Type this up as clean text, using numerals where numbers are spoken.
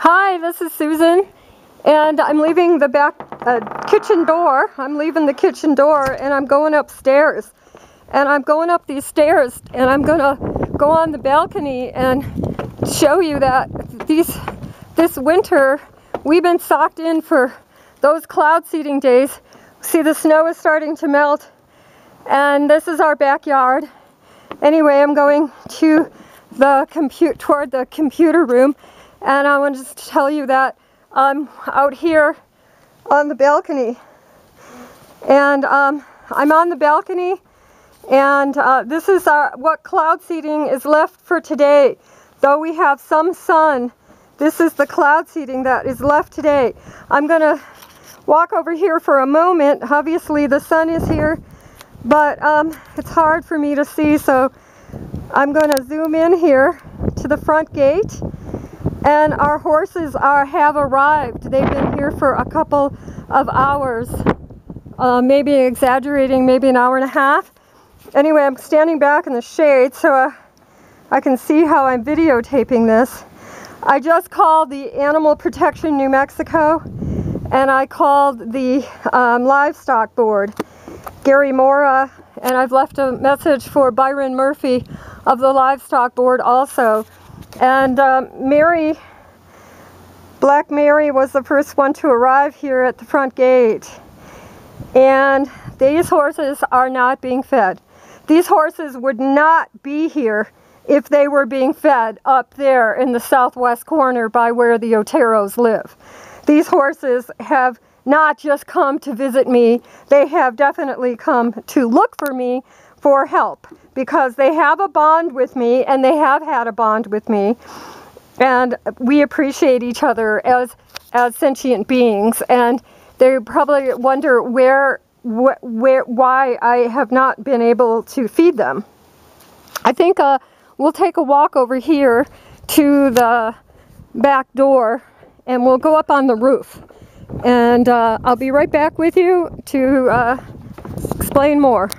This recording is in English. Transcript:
Hi, this is Susan, and I'm leaving the back kitchen door. I'm leaving the kitchen door, and I'm going upstairs. And I'm going up these stairs, and I'm going to go on the balcony and show you that this winter we've been socked in for those cloud seeding days. See, the snow is starting to melt, and this is our backyard. Anyway, I'm going to toward the computer room, and I want to just tell you that I'm out here on the balcony, and I'm on the balcony, and this is what cloud seeding is left for today. Though we have some sun, this is the cloud seeding that is left today. I'm going to walk over here for a moment. Obviously the sun is here, but it's hard for me to see, so I'm going to zoom in here to the front gate. And our horses have arrived. They've been here for a couple of hours, maybe exaggerating, maybe an hour and a half. Anyway, I'm standing back in the shade so I can see how I'm videotaping this. I just called the Animal Protection New Mexico, and I called the Livestock Board, Gary Mora, and I've left a message for Byron Murphy of the Livestock Board also. And Black Mary was the first one to arrive here at the front gate. And these horses are not being fed. These horses would not be here if they were being fed up there in the southwest corner by where the Oteros live. These horses have not just come to visit me, they have definitely come to look for me for help, because they have a bond with me, and they have had a bond with me, and we appreciate each other as sentient beings. And they probably wonder why I have not been able to feed them. I think we'll take a walk over here to the back door, and we'll go up on the roof, and I'll be right back with you to explain more.